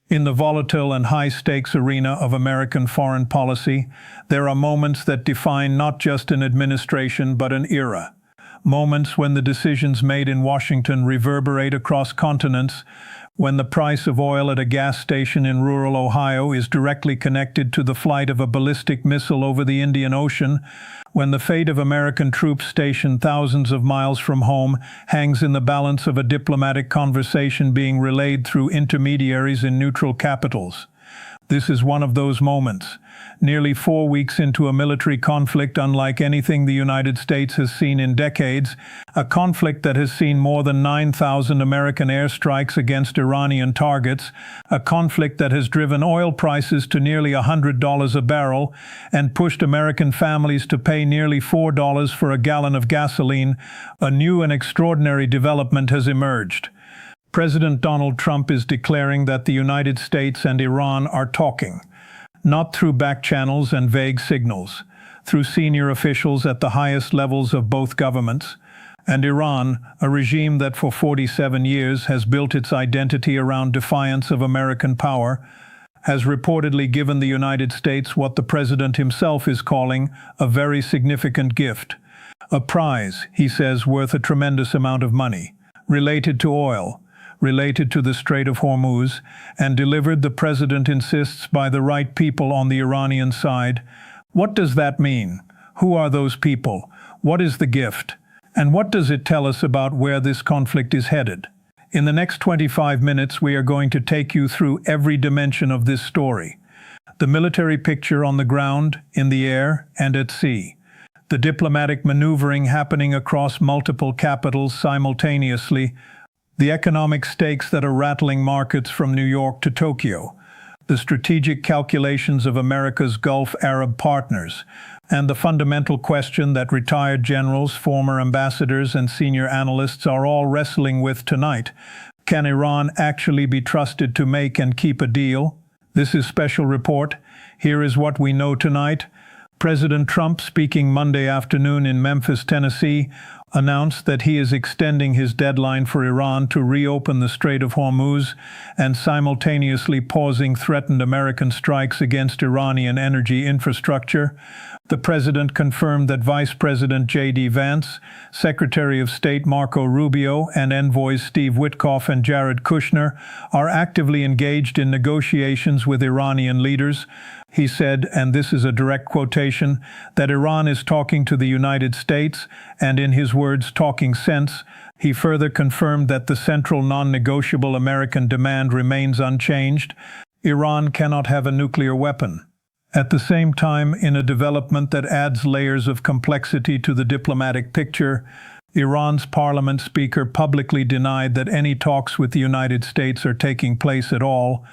In the volatile and high-stakes arena of American foreign policy, there are moments that define not just an administration but an era. Moments when the decisions made in Washington reverberate across continents, when the price of oil at a gas station in rural Ohio is directly connected to the flight of a ballistic missile over the Indian Ocean, when the fate of American troops stationed thousands of miles from home hangs in the balance of a diplomatic conversation being relayed through intermediaries in neutral capitals. This is one of those moments. Nearly 4 weeks into a military conflict unlike anything the United States has seen in decades, a conflict that has seen more than 9,000 American airstrikes against Iranian targets, a conflict that has driven oil prices to nearly $100 a barrel and pushed American families to pay nearly $4 for a gallon of gasoline, a new and extraordinary development has emerged. President Donald Trump is declaring that the United States and Iran are talking, not through back channels and vague signals, through senior officials at the highest levels of both governments, and Iran, a regime that for 47 years has built its identity around defiance of American power, has reportedly given the United States what the president himself is calling a very significant gift, a prize, he says, worth a tremendous amount of money, related to oil, related to the Strait of Hormuz, and delivered, the president insists, by the right people on the Iranian side. What does that mean? Who are those people? What is the gift? And what does it tell us about where this conflict is headed? In the next 25 minutes, we are going to take you through every dimension of this story. The military picture on the ground, in the air, and at sea. The diplomatic maneuvering happening across multiple capitals simultaneously. The economic stakes that are rattling markets from New York to Tokyo, the strategic calculations of America's Gulf Arab partners, and the fundamental question that retired generals, former ambassadors, and senior analysts are all wrestling with tonight. Can Iran actually be trusted to make and keep a deal? This is Special Report. Here is what we know tonight. President Trump, speaking Monday afternoon in Memphis, Tennessee, announced that he is extending his deadline for Iran to reopen the Strait of Hormuz and simultaneously pausing threatened American strikes against Iranian energy infrastructure. The president confirmed that Vice President J.D. Vance, Secretary of State Marco Rubio, and envoys Steve Witkoff and Jared Kushner are actively engaged in negotiations with Iranian leaders. He said, and this is a direct quotation, that Iran is talking to the United States, and in his words, talking sense. He further confirmed that the central non-negotiable American demand remains unchanged. Iran cannot have a nuclear weapon. At the same time, in a development that adds layers of complexity to the diplomatic picture, Iran's parliament speaker publicly denied that any talks with the United States are taking place at all,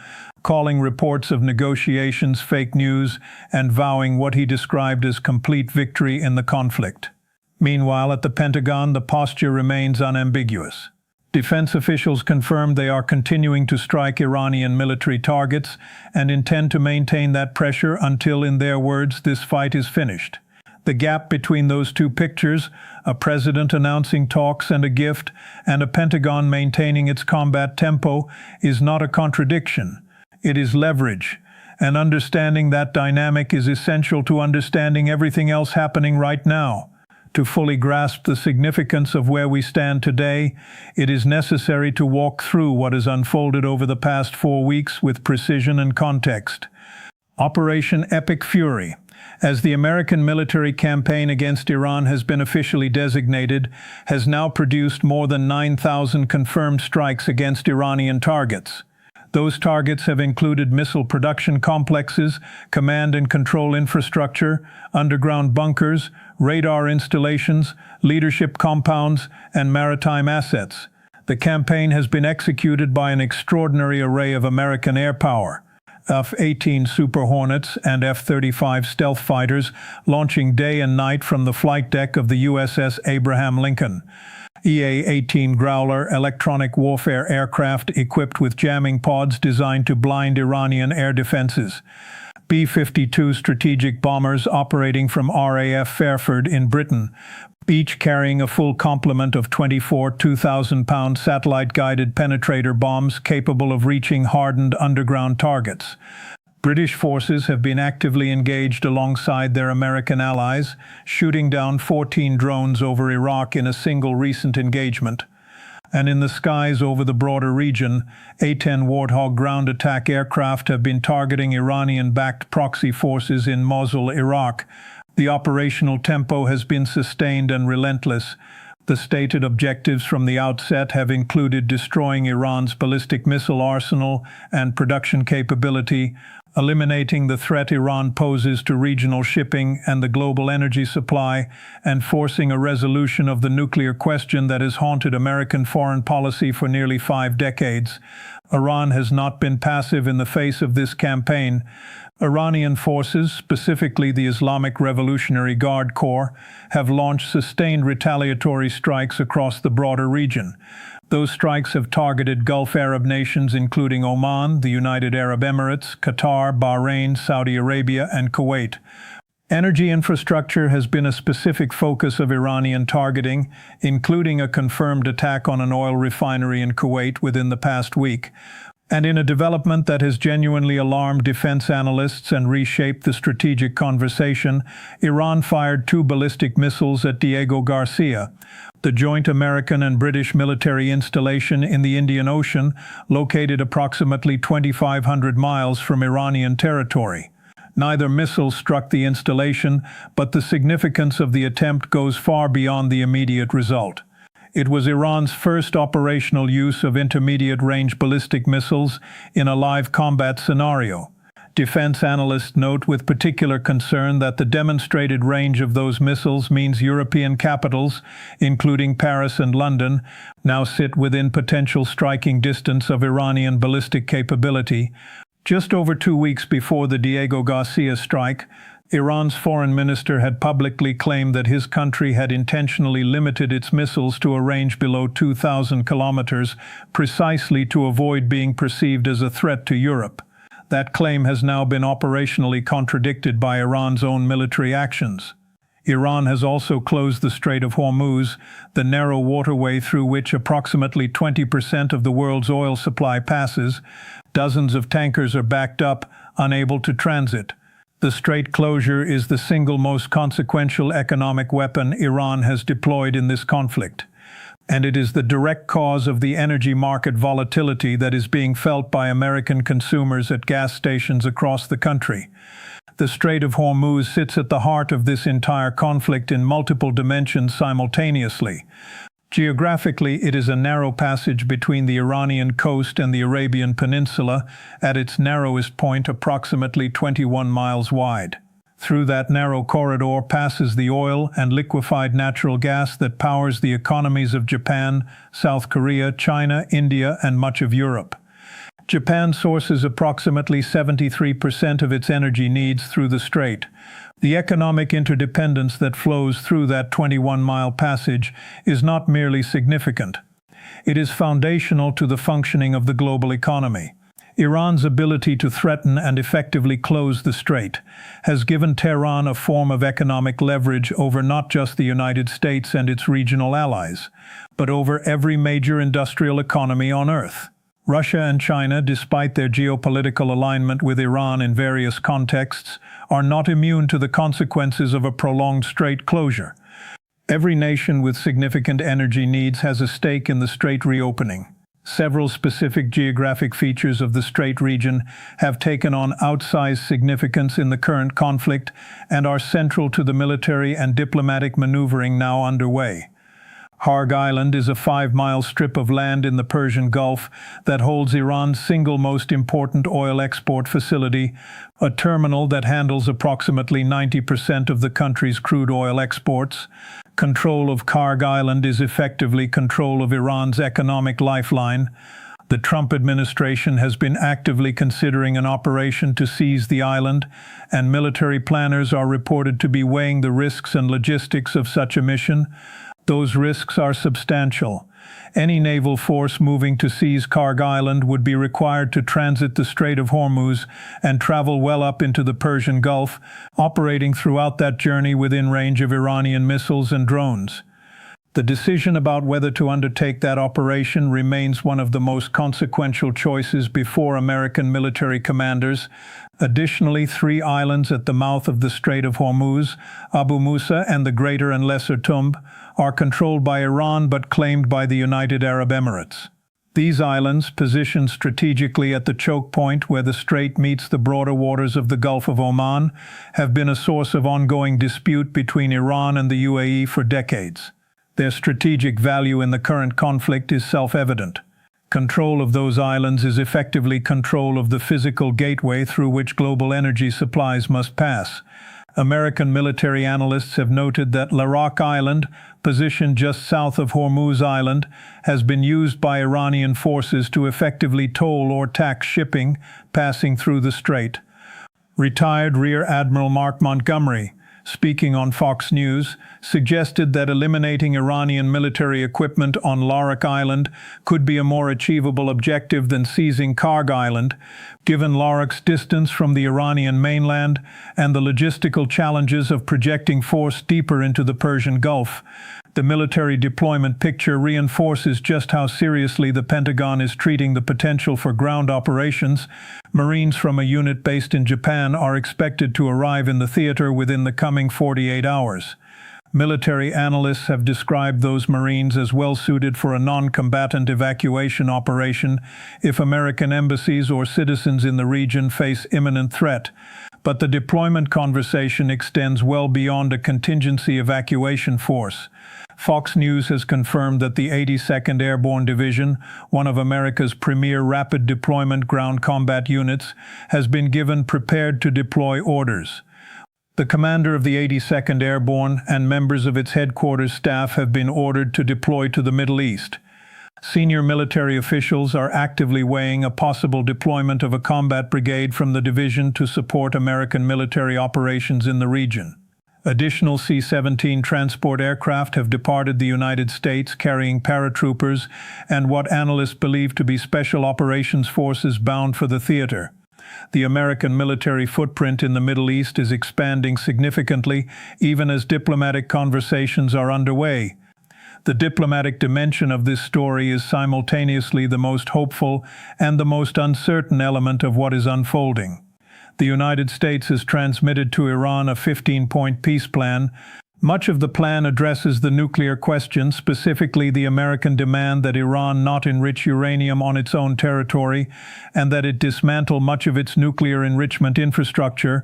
calling reports of negotiations fake news and vowing what he described as complete victory in the conflict. Meanwhile, at the Pentagon, the posture remains unambiguous. Defense officials confirmed they are continuing to strike Iranian military targets and intend to maintain that pressure until, in their words, this fight is finished. The gap between those two pictures, a president announcing talks and a gift, and a Pentagon maintaining its combat tempo, is not a contradiction. It is leverage, and understanding that dynamic is essential to understanding everything else happening right now. To fully grasp the significance of where we stand today, it is necessary to walk through what has unfolded over the past 4 weeks with precision and context. Operation Epic Fury, as the American military campaign against Iran has been officially designated, has now produced more than 9,000 confirmed strikes against Iranian targets. Those targets have included missile production complexes, command and control infrastructure, underground bunkers, radar installations, leadership compounds, and maritime assets. The campaign has been executed by an extraordinary array of American air power. F-18 Super Hornets and F-35 stealth fighters launching day and night from the flight deck of the USS Abraham Lincoln. EA-18 Growler electronic warfare aircraft equipped with jamming pods designed to blind Iranian air defenses. B-52 strategic bombers operating from RAF Fairford in Britain, each carrying a full complement of 24 2,000-pound satellite-guided penetrator bombs capable of reaching hardened underground targets. British forces have been actively engaged alongside their American allies, shooting down 14 drones over Iraq in a single recent engagement. And in the skies over the broader region, A-10 Warthog ground attack aircraft have been targeting Iranian-backed proxy forces in Mosul, Iraq. The operational tempo has been sustained and relentless. The stated objectives from the outset have included destroying Iran's ballistic missile arsenal and production capability, eliminating the threat Iran poses to regional shipping and the global energy supply, and forcing a resolution of the nuclear question that has haunted American foreign policy for nearly 5 decades. Iran has not been passive in the face of this campaign. Iranian forces, specifically the Islamic Revolutionary Guard Corps, have launched sustained retaliatory strikes across the broader region. Those strikes have targeted Gulf Arab nations including Oman, the United Arab Emirates, Qatar, Bahrain, Saudi Arabia, and Kuwait. Energy infrastructure has been a specific focus of Iranian targeting, including a confirmed attack on an oil refinery in Kuwait within the past week. And in a development that has genuinely alarmed defense analysts and reshaped the strategic conversation, Iran fired 2 ballistic missiles at Diego Garcia, the joint American and British military installation in the Indian Ocean, located approximately 2,500 miles from Iranian territory. Neither missile struck the installation, but the significance of the attempt goes far beyond the immediate result. It was Iran's first operational use of intermediate-range ballistic missiles in a live combat scenario. Defense analysts note with particular concern that the demonstrated range of those missiles means European capitals, including Paris and London, now sit within potential striking distance of Iranian ballistic capability. Just over 2 weeks before the Diego Garcia strike, Iran's foreign minister had publicly claimed that his country had intentionally limited its missiles to a range below 2,000 kilometers, precisely to avoid being perceived as a threat to Europe. That claim has now been operationally contradicted by Iran's own military actions. Iran has also closed the Strait of Hormuz, the narrow waterway through which approximately 20% of the world's oil supply passes. Dozens of tankers are backed up, unable to transit. The strait closure is the single most consequential economic weapon Iran has deployed in this conflict. And it is the direct cause of the energy market volatility that is being felt by American consumers at gas stations across the country. The Strait of Hormuz sits at the heart of this entire conflict in multiple dimensions simultaneously. Geographically, it is a narrow passage between the Iranian coast and the Arabian Peninsula, at its narrowest point approximately 21 miles wide. Through that narrow corridor passes the oil and liquefied natural gas that powers the economies of Japan, South Korea, China, India, and much of Europe. Japan sources approximately 73% of its energy needs through the strait. The economic interdependence that flows through that 21-mile passage is not merely significant. It is foundational to the functioning of the global economy. Iran's ability to threaten and effectively close the strait has given Tehran a form of economic leverage over not just the United States and its regional allies, but over every major industrial economy on Earth. Russia and China, despite their geopolitical alignment with Iran in various contexts, are not immune to the consequences of a prolonged strait closure. Every nation with significant energy needs has a stake in the strait reopening. Several specific geographic features of the strait region have taken on outsized significance in the current conflict and are central to the military and diplomatic maneuvering now underway. Harg Island is a 5-mile strip of land in the Persian Gulf that holds Iran's single most important oil export facility, a terminal that handles approximately 90% of the country's crude oil exports. Control of Harg Island is effectively control of Iran's economic lifeline. The Trump administration has been actively considering an operation to seize the island, and military planners are reported to be weighing the risks and logistics of such a mission. those risks are substantial. Any naval force moving to seize Karg Island would be required to transit the Strait of Hormuz and travel well up into the Persian Gulf, operating throughout that journey within range of Iranian missiles and drones. The decision about whether to undertake that operation remains one of the most consequential choices before American military commanders. Additionally, 3 islands at the mouth of the Strait of Hormuz, Abu Musa and the Greater and Lesser Tumb, are controlled by Iran but claimed by the United Arab Emirates. These islands, positioned strategically at the choke point where the strait meets the broader waters of the Gulf of Oman, have been a source of ongoing dispute between Iran and the UAE for decades. Their strategic value in the current conflict is self-evident. Control of those islands is effectively control of the physical gateway through which global energy supplies must pass. American military analysts have noted that Larak Island, positioned just south of Hormuz Island, has been used by Iranian forces to effectively toll or tax shipping passing through the strait. Retired Rear Admiral Mark Montgomery, speaking on Fox News, suggested that eliminating Iranian military equipment on Larak Island could be a more achievable objective than seizing Karg Island, given Larak's distance from the Iranian mainland and the logistical challenges of projecting force deeper into the Persian Gulf. The military deployment picture reinforces just how seriously the Pentagon is treating the potential for ground operations. Marines from a unit based in Japan are expected to arrive in the theater within the coming 48 hours. Military analysts have described those Marines as well suited for a non-combatant evacuation operation if American embassies or citizens in the region face imminent threat. But the deployment conversation extends well beyond a contingency evacuation force. Fox News has confirmed that the 82nd Airborne Division, one of America's premier rapid deployment ground combat units, has been given prepared to deploy orders. The commander of the 82nd Airborne and members of its headquarters staff have been ordered to deploy to the Middle East. Senior military officials are actively weighing a possible deployment of a combat brigade from the division to support American military operations in the region. Additional C-17 transport aircraft have departed the United States carrying paratroopers and what analysts believe to be special operations forces bound for the theater. The American military footprint in the Middle East is expanding significantly, even as diplomatic conversations are underway. The diplomatic dimension of this story is simultaneously the most hopeful and the most uncertain element of what is unfolding. The United States has transmitted to Iran a 15-point peace plan. Much of the plan addresses the nuclear question, specifically the American demand that Iran not enrich uranium on its own territory and that it dismantle much of its nuclear enrichment infrastructure.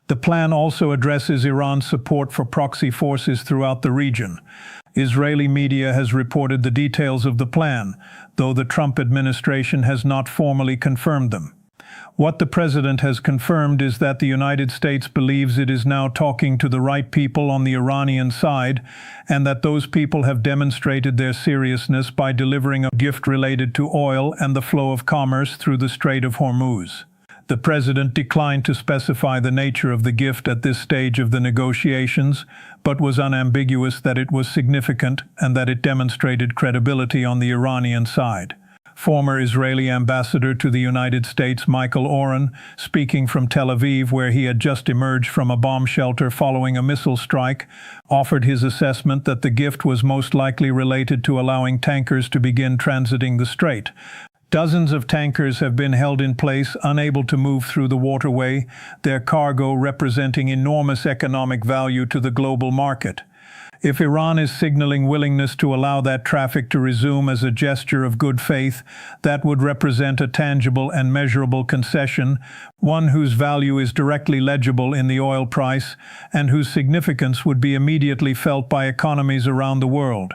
The plan also addresses Iran's support for proxy forces throughout the region. Israeli media has reported the details of the plan, though the Trump administration has not formally confirmed them. What the president has confirmed is that the United States believes it is now talking to the right people on the Iranian side, and that those people have demonstrated their seriousness by delivering a gift related to oil and the flow of commerce through the Strait of Hormuz. The president declined to specify the nature of the gift at this stage of the negotiations, but was unambiguous that it was significant and that it demonstrated credibility on the Iranian side. Former Israeli ambassador to the United States Michael Oren, speaking from Tel Aviv where he had just emerged from a bomb shelter following a missile strike, offered his assessment that the gift was most likely related to allowing tankers to begin transiting the strait. Dozens of tankers have been held in place, unable to move through the waterway, their cargo representing enormous economic value to the global market. If Iran is signaling willingness to allow that traffic to resume as a gesture of good faith, that would represent a tangible and measurable concession, one whose value is directly legible in the oil price and whose significance would be immediately felt by economies around the world.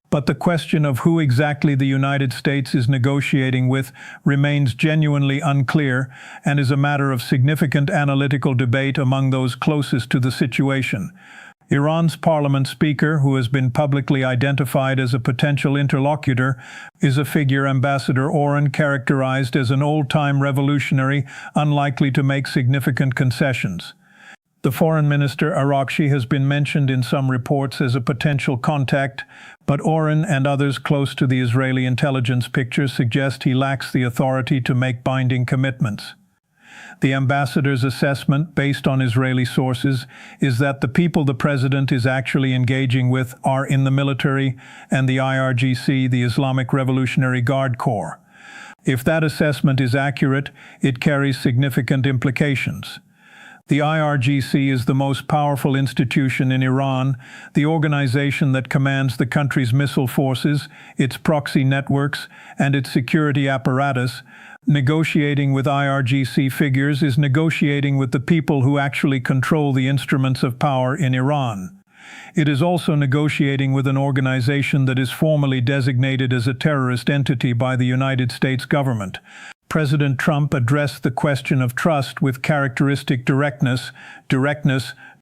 But the question of who exactly the United States is negotiating with remains genuinely unclear and is a matter of significant analytical debate among those closest to the situation. Iran's parliament speaker, who has been publicly identified as a potential interlocutor, is a figure Ambassador Oren characterized as an old-time revolutionary, unlikely to make significant concessions. The foreign minister Arakshi has been mentioned in some reports as a potential contact, but Oren and others close to the Israeli intelligence picture suggest he lacks the authority to make binding commitments. The ambassador's assessment, based on Israeli sources, is that the people the president is actually engaging with are in the military and the IRGC, the Islamic Revolutionary Guard Corps. If that assessment is accurate, it carries significant implications. The IRGC is the most powerful institution in Iran, the organization that commands the country's missile forces, its proxy networks, and its security apparatus. Negotiating with IRGC figures is negotiating with the people who actually control the instruments of power in Iran. It is also negotiating with an organization that is formally designated as a terrorist entity by the United States government. President Trump addressed the question of trust with characteristic directness,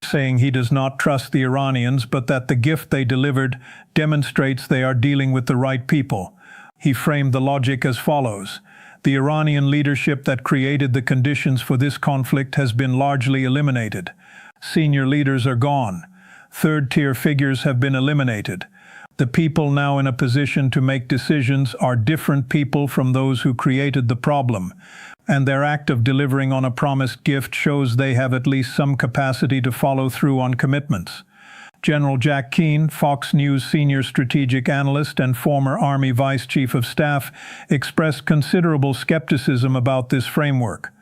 saying he does not trust the Iranians, but that the gift they delivered demonstrates they are dealing with the right people. He framed the logic as follows. The Iranian leadership that created the conditions for this conflict has been largely eliminated. Senior leaders are gone. Third-tier figures have been eliminated. The people now in a position to make decisions are different people from those who created the problem, and their act of delivering on a promised gift shows they have at least some capacity to follow through on commitments. General Jack Keane, Fox News senior strategic analyst and former Army Vice Chief of Staff, expressed considerable skepticism about this framework.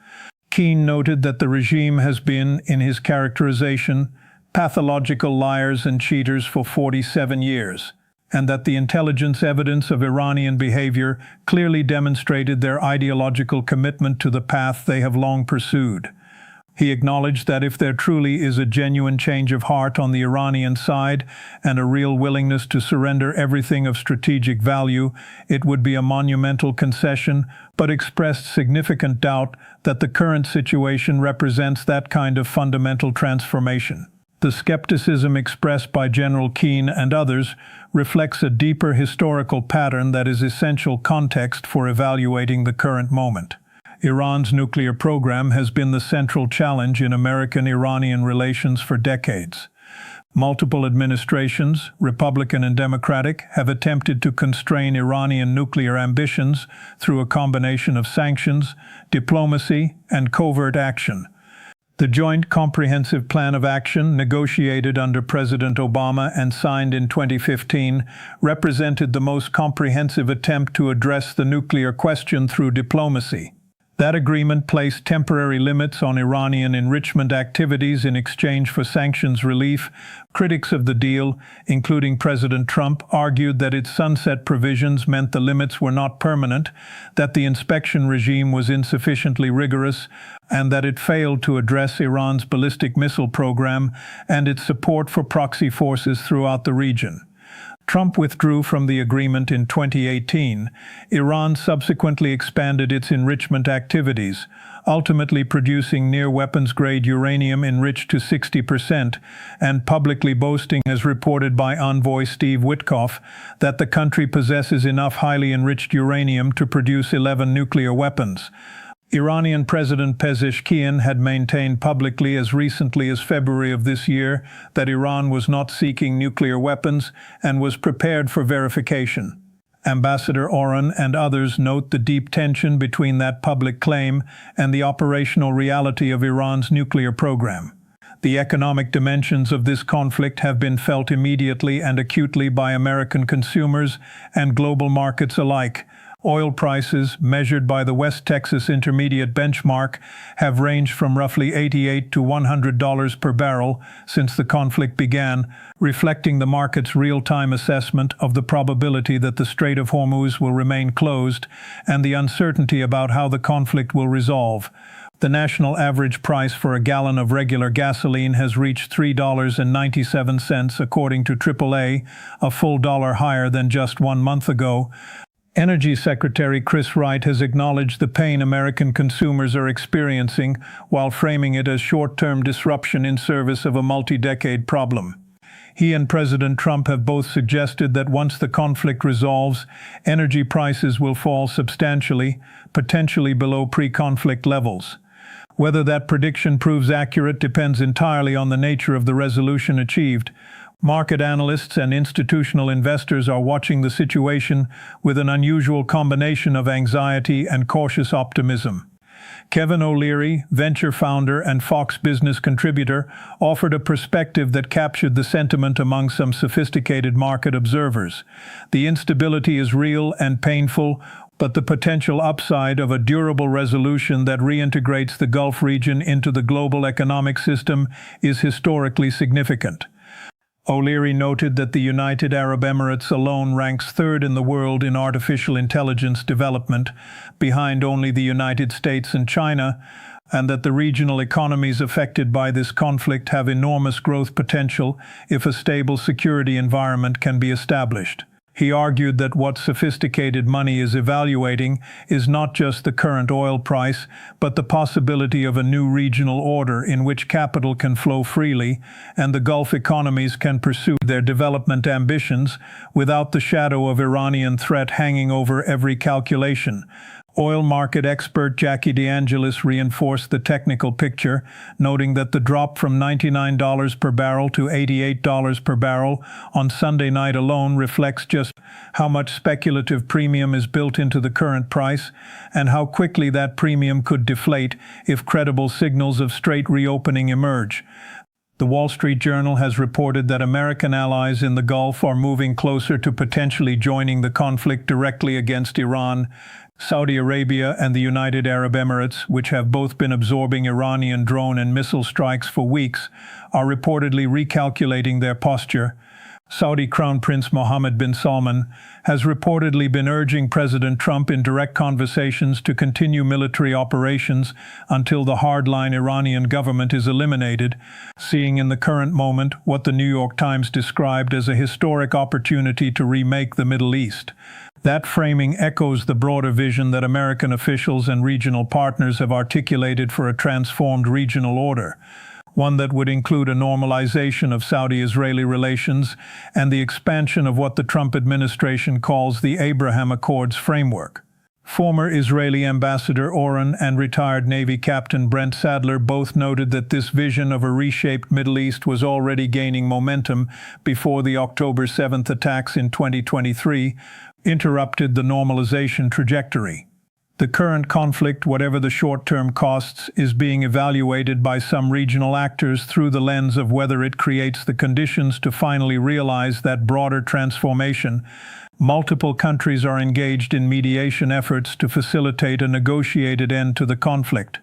Keane noted that the regime has been, in his characterization, pathological liars and cheaters for 47 years, and that the intelligence evidence of Iranian behavior clearly demonstrated their ideological commitment to the path they have long pursued. He acknowledged that if there truly is a genuine change of heart on the Iranian side and a real willingness to surrender everything of strategic value, it would be a monumental concession, but expressed significant doubt that the current situation represents that kind of fundamental transformation. The skepticism expressed by General Keane and others reflects a deeper historical pattern that is essential context for evaluating the current moment. Iran's nuclear program has been the central challenge in American-Iranian relations for decades. Multiple administrations, Republican and Democratic, have attempted to constrain Iranian nuclear ambitions through a combination of sanctions, diplomacy, and covert action. The Joint Comprehensive Plan of Action, negotiated under President Obama and signed in 2015, represented the most comprehensive attempt to address the nuclear question through diplomacy. That agreement placed temporary limits on Iranian enrichment activities in exchange for sanctions relief. Critics of the deal, including President Trump, argued that its sunset provisions meant the limits were not permanent, that the inspection regime was insufficiently rigorous, and that it failed to address Iran's ballistic missile program and its support for proxy forces throughout the region. Trump withdrew from the agreement in 2018. Iran subsequently expanded its enrichment activities, ultimately producing near-weapons-grade uranium enriched to 60%, and publicly boasting, as reported by envoy Steve Witkoff, that the country possesses enough highly enriched uranium to produce 11 nuclear weapons. Iranian President Pezeshkian had maintained publicly as recently as February of this year that Iran was not seeking nuclear weapons and was prepared for verification. Ambassador Oren and others note the deep tension between that public claim and the operational reality of Iran's nuclear program. The economic dimensions of this conflict have been felt immediately and acutely by American consumers and global markets alike. Oil prices, measured by the West Texas Intermediate benchmark, have ranged from roughly $88 to $100 per barrel since the conflict began, reflecting the market's real-time assessment of the probability that the Strait of Hormuz will remain closed and the uncertainty about how the conflict will resolve. The national average price for a gallon of regular gasoline has reached $3.97 according to AAA, a full dollar higher than just 1 month ago. Energy Secretary Chris Wright has acknowledged the pain American consumers are experiencing while framing it as short-term disruption in service of a multi-decade problem. He and President Trump have both suggested that once the conflict resolves, energy prices will fall substantially, potentially below pre-conflict levels. Whether that prediction proves accurate depends entirely on the nature of the resolution achieved. Market analysts and institutional investors are watching the situation with an unusual combination of anxiety and cautious optimism. Kevin O'Leary, venture founder and Fox Business contributor, offered a perspective that captured the sentiment among some sophisticated market observers. The instability is real and painful, but the potential upside of a durable resolution that reintegrates the Gulf region into the global economic system is historically significant. O'Leary noted that the United Arab Emirates alone ranks third in the world in artificial intelligence development, behind only the United States and China, and that the regional economies affected by this conflict have enormous growth potential if a stable security environment can be established. He argued that what sophisticated money is evaluating is not just the current oil price, but the possibility of a new regional order in which capital can flow freely and the Gulf economies can pursue their development ambitions without the shadow of Iranian threat hanging over every calculation. Oil market expert Jackie DeAngelis reinforced the technical picture, noting that the drop from $99 per barrel to $88 per barrel on Sunday night alone reflects just how much speculative premium is built into the current price and how quickly that premium could deflate if credible signals of straight reopening emerge. The Wall Street Journal has reported that American allies in the Gulf are moving closer to potentially joining the conflict directly against Iran. Saudi Arabia and the United Arab Emirates, which have both been absorbing Iranian drone and missile strikes for weeks, are reportedly recalculating their posture. Saudi Crown Prince Mohammed bin Salman has reportedly been urging President Trump in direct conversations to continue military operations until the hardline Iranian government is eliminated, seeing in the current moment what the New York Times described as a historic opportunity to remake the Middle East. That framing echoes the broader vision that American officials and regional partners have articulated for a transformed regional order, one that would include a normalization of Saudi-Israeli relations and the expansion of what the Trump administration calls the Abraham Accords framework. Former Israeli Ambassador Oren and retired Navy Captain Brent Sadler both noted that this vision of a reshaped Middle East was already gaining momentum before the October 7th attacks in 2023 interrupted the normalization trajectory. The current conflict, whatever the short-term costs, is being evaluated by some regional actors through the lens of whether it creates the conditions to finally realize that broader transformation. Multiple countries are engaged in mediation efforts to facilitate a negotiated end to the conflict.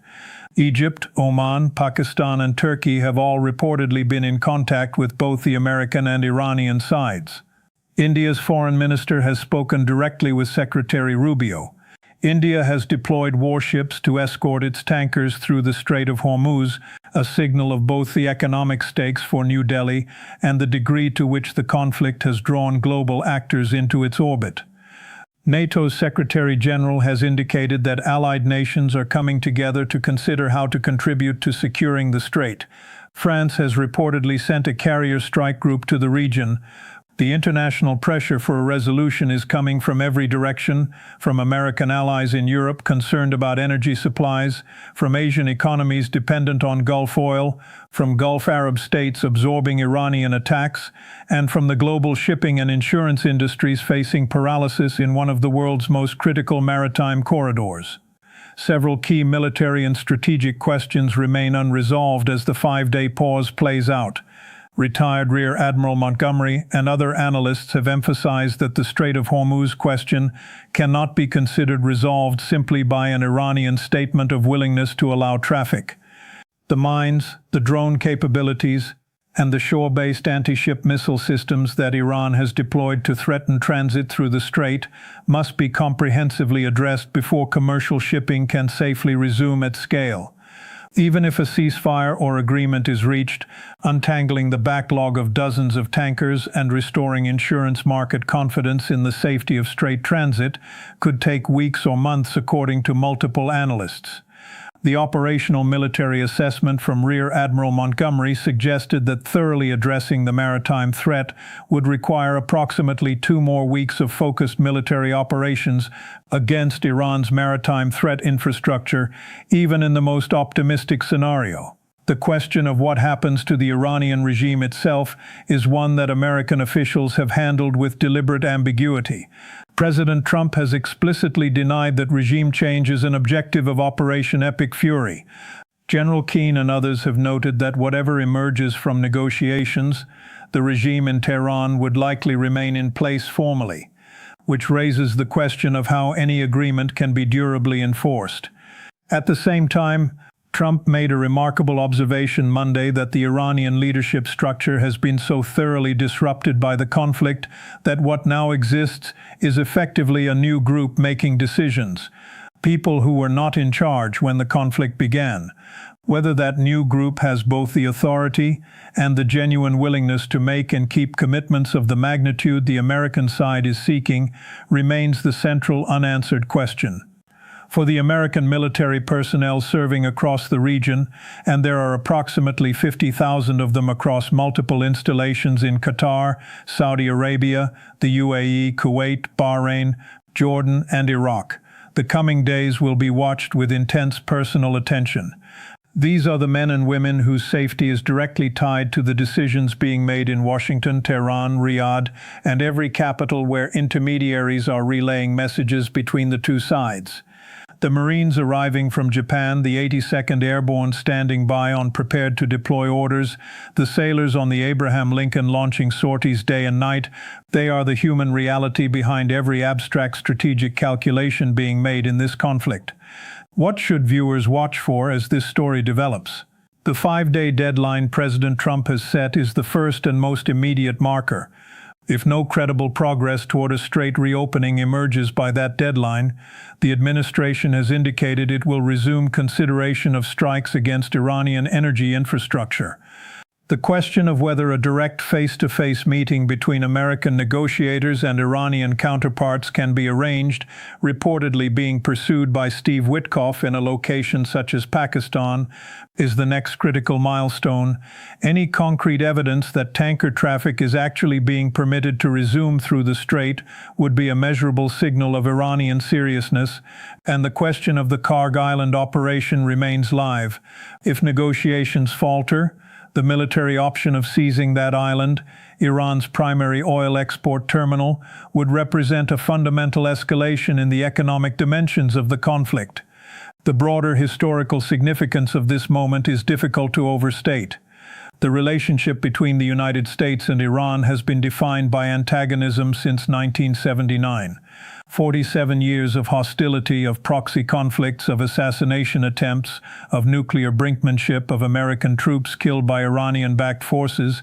Egypt, Oman, Pakistan, and Turkey have all reportedly been in contact with both the American and Iranian sides. India's foreign minister has spoken directly with Secretary Rubio. India has deployed warships to escort its tankers through the Strait of Hormuz, a signal of both the economic stakes for New Delhi and the degree to which the conflict has drawn global actors into its orbit. NATO's Secretary General has indicated that allied nations are coming together to consider how to contribute to securing the strait. France has reportedly sent a carrier strike group to the region. The international pressure for a resolution is coming from every direction, from American allies in Europe concerned about energy supplies, from Asian economies dependent on Gulf oil, from Gulf Arab states absorbing Iranian attacks, and from the global shipping and insurance industries facing paralysis in one of the world's most critical maritime corridors. Several key military and strategic questions remain unresolved as the 5-day pause plays out. Retired Rear Admiral Montgomery and other analysts have emphasized that the Strait of Hormuz question cannot be considered resolved simply by an Iranian statement of willingness to allow traffic. The mines, the drone capabilities, and the shore-based anti-ship missile systems that Iran has deployed to threaten transit through the strait must be comprehensively addressed before commercial shipping can safely resume at scale. Even if a ceasefire or agreement is reached, untangling the backlog of dozens of tankers and restoring insurance market confidence in the safety of strait transit could take weeks or months according to multiple analysts. The operational military assessment from Rear Admiral Montgomery suggested that thoroughly addressing the maritime threat would require approximately 2 more weeks of focused military operations against Iran's maritime threat infrastructure, even in the most optimistic scenario. The question of what happens to the Iranian regime itself is one that American officials have handled with deliberate ambiguity. President Trump has explicitly denied that regime change is an objective of Operation Epic Fury. General Keane and others have noted that whatever emerges from negotiations, the regime in Tehran would likely remain in place formally, which raises the question of how any agreement can be durably enforced. At the same time, Trump made a remarkable observation Monday that the Iranian leadership structure has been so thoroughly disrupted by the conflict that what now exists is effectively a new group making decisions, people who were not in charge when the conflict began. Whether that new group has both the authority and the genuine willingness to make and keep commitments of the magnitude the American side is seeking remains the central unanswered question. For the American military personnel serving across the region, and there are approximately 50,000 of them across multiple installations in Qatar, Saudi Arabia, the UAE, Kuwait, Bahrain, Jordan, and Iraq, the coming days will be watched with intense personal attention. These are the men and women whose safety is directly tied to the decisions being made in Washington, Tehran, Riyadh, and every capital where intermediaries are relaying messages between the two sides. The Marines arriving from Japan, the 82nd Airborne standing by on prepared to deploy orders, the sailors on the Abraham Lincoln launching sorties day and night, they are the human reality behind every abstract strategic calculation being made in this conflict. What should viewers watch for as this story develops? The 5-day deadline President Trump has set is the first and most immediate marker. If no credible progress toward a straight reopening emerges by that deadline, the administration has indicated it will resume consideration of strikes against Iranian energy infrastructure. The question of whether a direct face-to-face meeting between American negotiators and Iranian counterparts can be arranged, reportedly being pursued by Steve Witkoff in a location such as Pakistan, is the next critical milestone. Any concrete evidence that tanker traffic is actually being permitted to resume through the strait would be a measurable signal of Iranian seriousness, and the question of the Karg Island operation remains live. If negotiations falter, the military option of seizing that island, Iran's primary oil export terminal, would represent a fundamental escalation in the economic dimensions of the conflict. The broader historical significance of this moment is difficult to overstate. The relationship between the United States and Iran has been defined by antagonism since 1979. 47 years of hostility, of proxy conflicts, of assassination attempts, of nuclear brinkmanship, of American troops killed by Iranian-backed forces.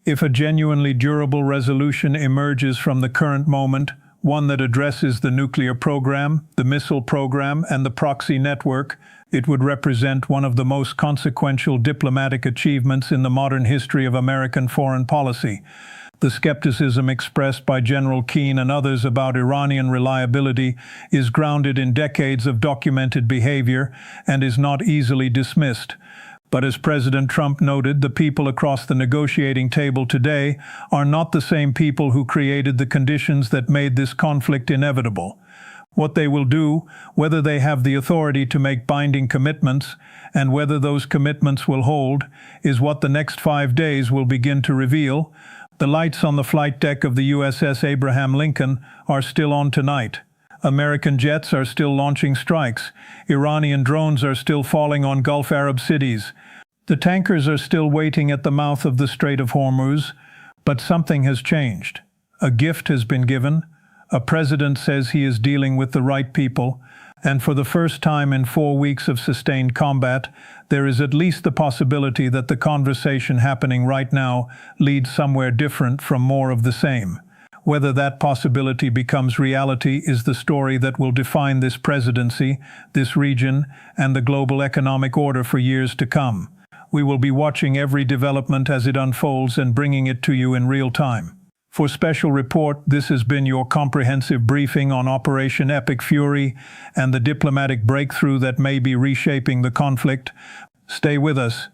If a genuinely durable resolution emerges from the current moment, one that addresses the nuclear program, the missile program, and the proxy network, it would represent one of the most consequential diplomatic achievements in the modern history of American foreign policy. The skepticism expressed by General Keane and others about Iranian reliability is grounded in decades of documented behavior and is not easily dismissed. But as President Trump noted, the people across the negotiating table today are not the same people who created the conditions that made this conflict inevitable. What they will do, whether they have the authority to make binding commitments, and whether those commitments will hold, is what the next 5 days will begin to reveal. The lights on the flight deck of the USS Abraham Lincoln are still on tonight. American jets are still launching strikes. Iranian drones are still falling on Gulf Arab cities. The tankers are still waiting at the mouth of the Strait of Hormuz. But something has changed. A gift has been given. A president says he is dealing with the right people. And for the first time in 4 weeks of sustained combat, there is at least the possibility that the conversation happening right now leads somewhere different from more of the same. Whether that possibility becomes reality is the story that will define this presidency, this region, and the global economic order for years to come. We will be watching every development as it unfolds and bringing it to you in real time. For Special Report, this has been your comprehensive briefing on Operation Epic Fury and the diplomatic breakthrough that may be reshaping the conflict. Stay with us,